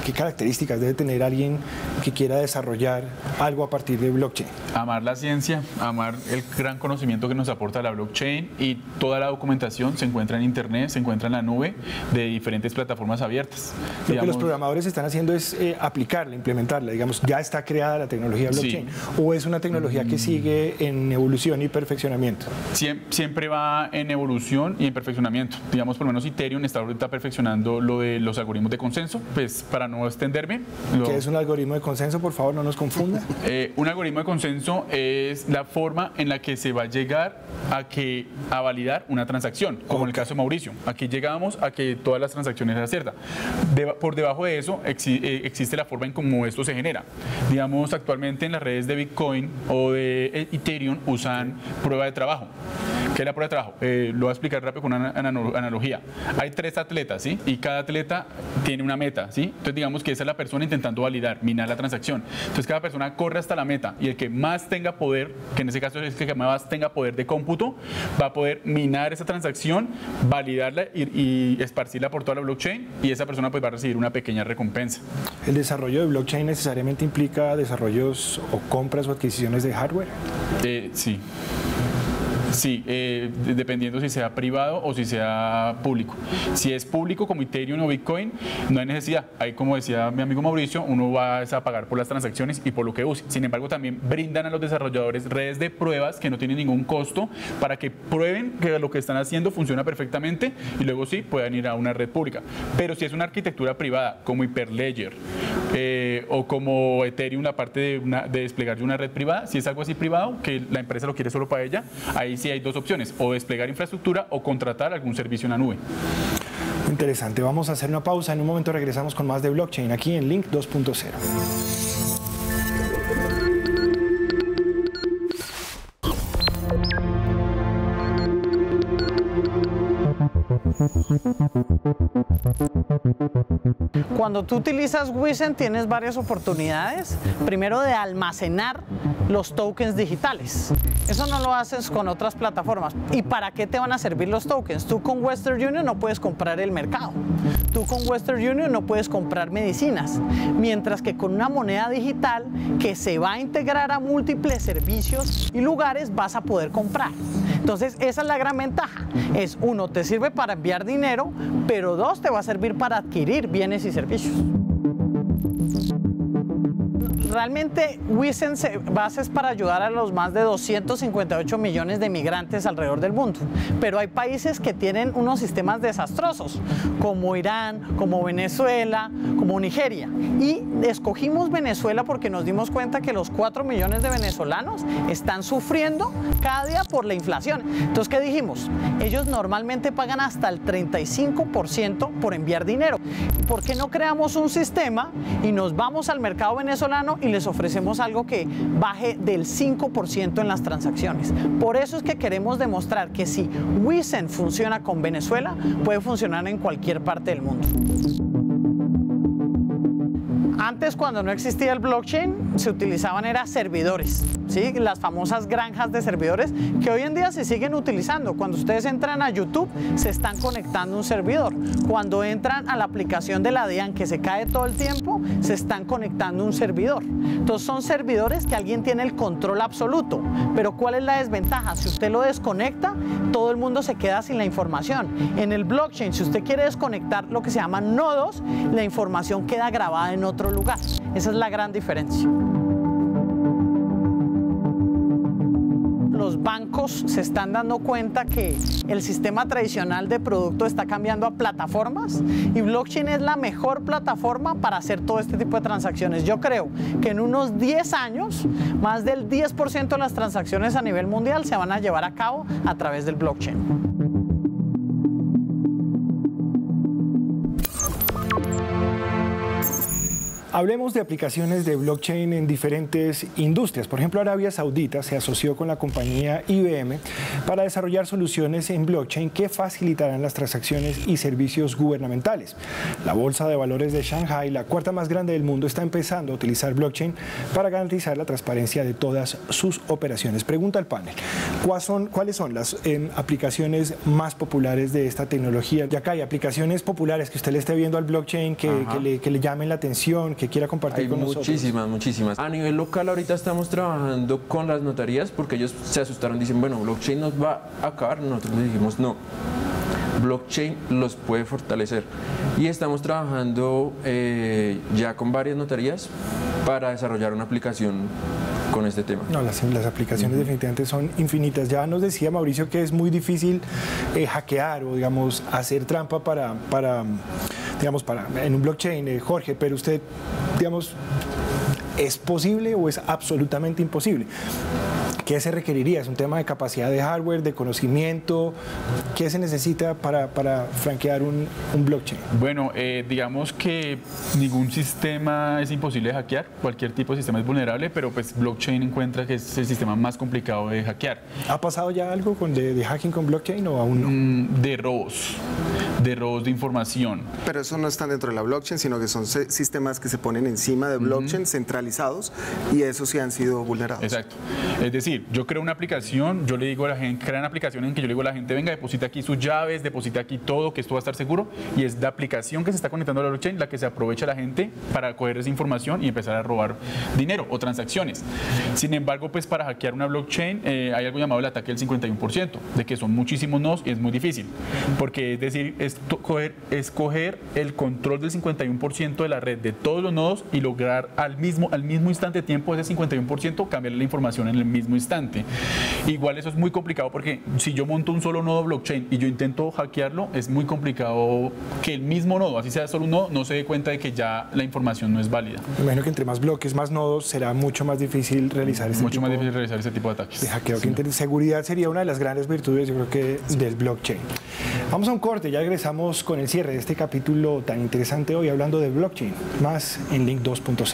¿Qué características debe tener alguien que quiera desarrollar algo a partir de blockchain? Amar la ciencia, amar el gran conocimiento que nos aporta la blockchain, y toda la documentación se encuentra en internet, se encuentra en la nube de diferentes plataformas abiertas. Lo que los programadores están haciendo es aplicarla, implementarla, digamos, ya está creada la tecnología blockchain, sí. ¿O es una tecnología que sigue en evolución y perfeccionamiento? Siempre va en evolución y en perfeccionamiento. Digamos, por lo menos Ethereum está ahorita perfeccionando lo de los algoritmos de consenso, pues para no extenderme. ¿Qué es un algoritmo de consenso? Por favor, no nos confunda. Un algoritmo de consenso es la forma en la que se va a llegar a validar una transacción, como en el caso de Mauricio. Aquí llegamos a que todas las transacciones sean ciertas. Por debajo de eso existe la forma en cómo esto se genera. Digamos, actualmente en las redes de Bitcoin o de Ethereum usan prueba de trabajo. ¿Qué es la prueba de trabajo? Lo voy a explicar rápido con una analogía. Hay 3 atletas, ¿sí? Y cada atleta tiene una meta, ¿sí? Entonces digamos que esa es la persona intentando validar, minar la transacción. Entonces cada persona corre hasta la meta y el que más tenga poder, que en ese caso es el que más tenga poder de cómputo, va a poder minar esa transacción, validarla y esparcirla por toda la blockchain, y esa persona pues va a recibir una pequeña recompensa. ¿El desarrollo de blockchain necesariamente implica desarrollos o compras o adquisiciones de hardware? Sí. Sí, dependiendo si sea privado o si sea público. Si es público como Ethereum o Bitcoin, no hay necesidad. Ahí, como decía mi amigo Mauricio, uno va a pagar por las transacciones y por lo que use. Sin embargo, también brindan a los desarrolladores redes de pruebas que no tienen ningún costo para que prueben que lo que están haciendo funciona perfectamente y luego sí puedan ir a una red pública. Pero si es una arquitectura privada como Hyperledger o como Ethereum, la parte de desplegar de una red privada, si es algo así privado, que la empresa lo quiere solo para ella, ahí sí hay 2 opciones, o desplegar infraestructura o contratar algún servicio en la nube. Interesante, vamos a hacer una pausa, en un momento regresamos con más de blockchain aquí en Link 2.0. Cuando tú utilizas Wizen tienes varias oportunidades. Primero, de almacenar los tokens digitales. Eso no lo haces con otras plataformas. ¿Y para qué te van a servir los tokens? Tú con Western Union no puedes comprar el mercado. Tú con Western Union no puedes comprar medicinas. Mientras que con una moneda digital que se va a integrar a múltiples servicios y lugares vas a poder comprar. Entonces, esa es la gran ventaja. Es, uno, te sirve para enviar dinero, pero dos, te va a servir para adquirir bienes y servicios. Realmente Wizen se basa para ayudar a los más de 258 millones de migrantes alrededor del mundo, pero hay países que tienen unos sistemas desastrosos, como Irán, como Venezuela, como Nigeria. Y escogimos Venezuela porque nos dimos cuenta que los 4 millones de venezolanos están sufriendo cada día por la inflación. Entonces, ¿qué dijimos? Ellos normalmente pagan hasta el 35% por enviar dinero. ¿Por qué no creamos un sistema y nos vamos al mercado venezolano y les ofrecemos algo que baje del 5% en las transacciones? Por eso es que queremos demostrar que si Wizen funciona con Venezuela, puede funcionar en cualquier parte del mundo. Antes, cuando no existía el blockchain, se utilizaban servidores, ¿sí? Las famosas granjas de servidores que hoy en día se siguen utilizando. Cuando ustedes entran a YouTube, se están conectando a un servidor. Cuando entran a la aplicación de la DIAN, que se cae todo el tiempo, se están conectando a un servidor. Entonces, son servidores que alguien tiene el control absoluto. Pero ¿cuál es la desventaja? Si usted lo desconecta, todo el mundo se queda sin la información. En el blockchain, si usted quiere desconectar lo que se llaman nodos, la información queda grabada en otro lugar. Esa es la gran diferencia. Los bancos se están dando cuenta que el sistema tradicional de producto está cambiando a plataformas y blockchain es la mejor plataforma para hacer todo este tipo de transacciones. Yo creo que en unos 10 años, más del 10% de las transacciones a nivel mundial se van a llevar a cabo a través del blockchain. Hablemos de aplicaciones de blockchain en diferentes industrias. Por ejemplo, Arabia Saudita se asoció con la compañía IBM para desarrollar soluciones en blockchain que facilitarán las transacciones y servicios gubernamentales. La Bolsa de Valores de Shanghai, la cuarta más grande del mundo, está empezando a utilizar blockchain para garantizar la transparencia de todas sus operaciones. Pregunta al panel, ¿cuáles son las aplicaciones más populares de esta tecnología? Ya acá hay aplicaciones populares que usted le esté viendo al blockchain que le llamen la atención, que quiera compartir con nosotros. Muchísimas. A nivel local ahorita estamos trabajando con las notarías porque ellos se asustaron, dicen, bueno, blockchain nos va a acabar. Nosotros les dijimos, no, blockchain los puede fortalecer. Y estamos trabajando ya con varias notarías para desarrollar una aplicación con este tema. No, las aplicaciones definitivamente son infinitas. Ya nos decía Mauricio que es muy difícil hackear o, digamos, hacer trampa en un blockchain, Jorge, pero usted, digamos, ¿es posible o es absolutamente imposible? ¿Qué se requeriría? ¿Es un tema de capacidad de hardware, de conocimiento? ¿Qué se necesita para franquear un blockchain? Bueno, digamos que ningún sistema es imposible de hackear, cualquier tipo de sistema es vulnerable, pero pues blockchain encuentra que es el sistema más complicado de hackear. ¿Ha pasado ya algo de hacking con blockchain o aún no? De robos de información. Pero eso no está dentro de la blockchain, sino que son sistemas que se ponen encima de blockchain, centralizados, y esos sí han sido vulnerados. Exacto. Es decir, yo creo una aplicación, yo le digo a la gente, crea una aplicación en que yo le digo a la gente, venga, deposita aquí sus llaves, deposita aquí todo, que esto va a estar seguro, y es la aplicación que se está conectando a la blockchain la que se aprovecha la gente para coger esa información y empezar a robar dinero o transacciones. Sin embargo, pues para hackear una blockchain hay algo llamado el ataque del 51%, de que son muchísimos nodos y es muy difícil, porque es decir, escoger el control del 51% de la red de todos los nodos y lograr al mismo instante de tiempo ese 51% cambiar la información en el mismo instante. Igual eso es muy complicado porque si yo monto un solo nodo blockchain y yo intento hackearlo, es muy complicado que el mismo nodo, así sea solo un nodo, no se dé cuenta de que ya la información no es válida. Me imagino que entre más bloques, más nodos, será mucho más difícil realizar ese tipo de ataques. De hackeo. Sí. Seguridad sería una de las grandes virtudes, yo creo que, del blockchain. Vamos a un corte, ya regresamos con el cierre de este capítulo tan interesante hoy hablando de blockchain, más en Link 2.0.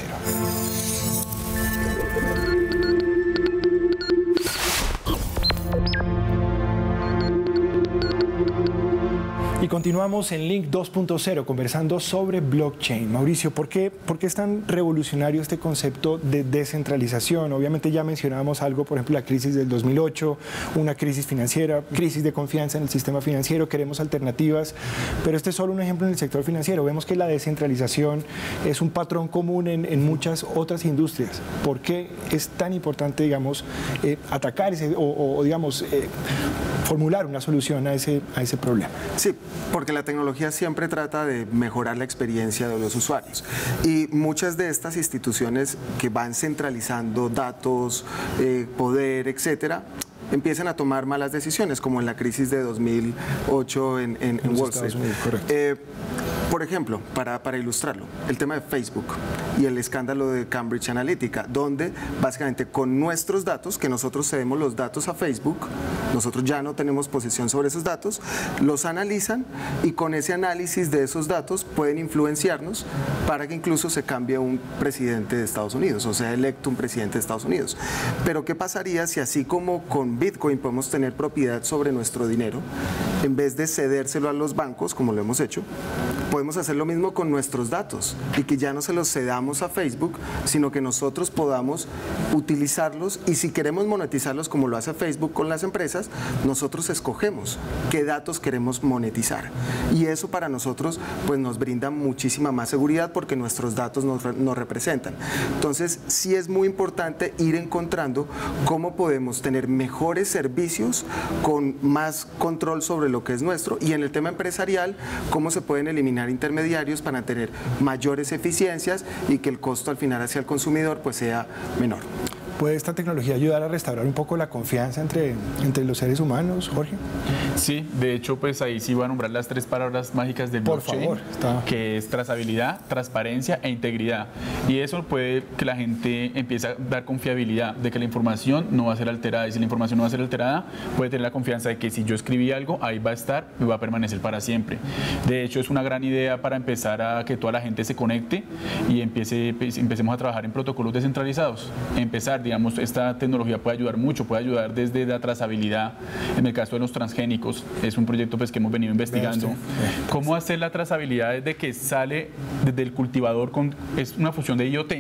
Y Continuamos en Link 2.0 conversando sobre blockchain. Mauricio, ¿por qué es tan revolucionario este concepto de descentralización? Obviamente ya mencionábamos algo, por ejemplo, la crisis del 2008, una crisis financiera, crisis de confianza en el sistema financiero, queremos alternativas, pero este es solo un ejemplo en el sector financiero. Vemos que la descentralización es un patrón común en muchas otras industrias. ¿Por qué es tan importante, digamos, atacar ese, digamos, formular una solución a ese problema? Sí, porque la tecnología siempre trata de mejorar la experiencia de los usuarios y muchas de estas instituciones que van centralizando datos, poder, etcétera, empiezan a tomar malas decisiones, como en la crisis de 2008 en Wall Street. Por ejemplo, para ilustrarlo, el tema de Facebook y el escándalo de Cambridge Analytica, donde básicamente con nuestros datos, que nosotros cedemos los datos a Facebook, nosotros ya no tenemos posesión sobre esos datos, los analizan y con ese análisis de esos datos pueden influenciarnos para que incluso se cambie un presidente de Estados Unidos, o sea, electo un presidente de Estados Unidos. Pero ¿qué pasaría si así como con Bitcoin podemos tener propiedad sobre nuestro dinero, en vez de cedérselo a los bancos, como lo hemos hecho, podemos hacer lo mismo con nuestros datos y que ya no se los cedamos a Facebook, sino que nosotros podamos utilizarlos y si queremos monetizarlos como lo hace Facebook con las empresas, nosotros escogemos qué datos queremos monetizar. Y eso para nosotros pues nos brinda muchísima más seguridad porque nuestros datos nos representan. Entonces sí es muy importante ir encontrando cómo podemos tener mejores servicios con más control sobre lo que es nuestro y en el tema empresarial, cómo se pueden eliminar intermediarios para tener mayores eficiencias y que el costo al final hacia el consumidor pues sea menor. ¿Puede esta tecnología ayudar a restaurar un poco la confianza entre los seres humanos, Jorge? Sí, de hecho, pues ahí sí voy a nombrar las 3 palabras mágicas del blockchain, por favor, que es trazabilidad, transparencia e integridad. Y eso puede que la gente empiece a dar confiabilidad de que la información no va a ser alterada. Y si la información no va a ser alterada, puede tener la confianza de que si yo escribí algo, ahí va a estar y va a permanecer para siempre. De hecho, es una gran idea para empezar a que toda la gente se conecte y empecemos a trabajar en protocolos descentralizados. Digamos, esta tecnología puede ayudar mucho, puede ayudar desde la trazabilidad, en el caso de los transgénicos, es un proyecto pues, que hemos venido investigando. ¿Cómo hacer la trazabilidad desde que sale desde el cultivador, es una fusión de IoT,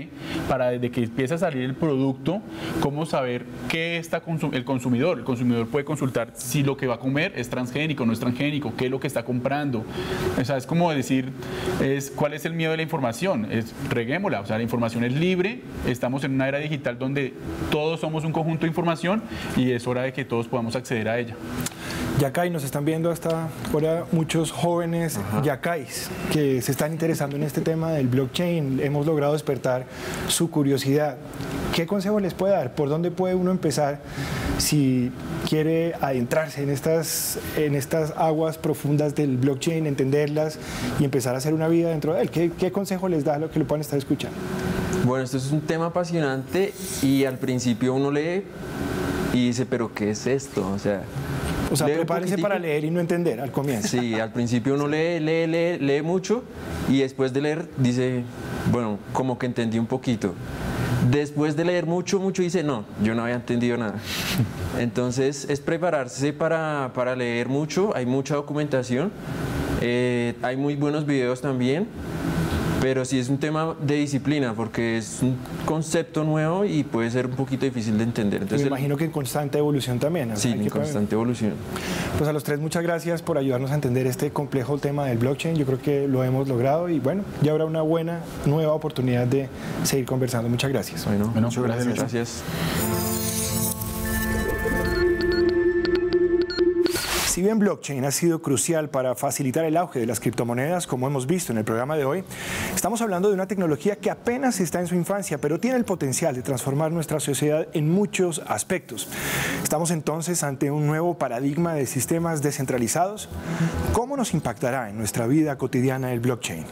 para desde que empieza a salir el producto, cómo saber qué está el consumidor? El consumidor puede consultar si lo que va a comer es transgénico o no es transgénico, qué es lo que está comprando. O sea, es como decir, ¿cuál es el miedo de la información? Reguémosla, o sea, la información es libre, estamos en una era digital donde todos somos un conjunto de información y es hora de que todos podamos acceder a ella. Yacay, nos están viendo hasta ahora muchos jóvenes yacais que se están interesando en este tema del blockchain. Hemos logrado despertar su curiosidad. ¿Qué consejo les puede dar? ¿Por dónde puede uno empezar si quiere adentrarse en estas aguas profundas del blockchain, entenderlas y empezar a hacer una vida dentro de él? ¿Qué consejo les da a lo que lo puedan estar escuchando? Bueno, esto es un tema apasionante y al principio uno lee y dice, ¿pero qué es esto? O sea, prepárese para leer y no entender al comienzo. Sí, al principio uno lee mucho y después de leer dice, bueno, como que entendí un poquito. Después de leer mucho dice, no, yo no había entendido nada. Entonces es prepararse para leer mucho, hay mucha documentación, hay muy buenos videos también. Pero sí es un tema de disciplina porque es un concepto nuevo y puede ser un poquito difícil de entender. Entonces, me imagino que en constante evolución también. Sí, en constante evolución. Pues a los 3 muchas gracias por ayudarnos a entender este complejo tema del blockchain. Yo creo que lo hemos logrado y bueno, ya habrá una buena nueva oportunidad de seguir conversando. Muchas gracias. Bueno muchas gracias. Si bien blockchain ha sido crucial para facilitar el auge de las criptomonedas, como hemos visto en el programa de hoy, estamos hablando de una tecnología que apenas está en su infancia, pero tiene el potencial de transformar nuestra sociedad en muchos aspectos. Estamos entonces ante un nuevo paradigma de sistemas descentralizados. ¿Cómo nos impactará en nuestra vida cotidiana el blockchain?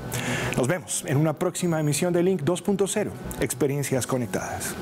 Nos vemos en una próxima emisión de Link 2.0, Experiencias Conectadas.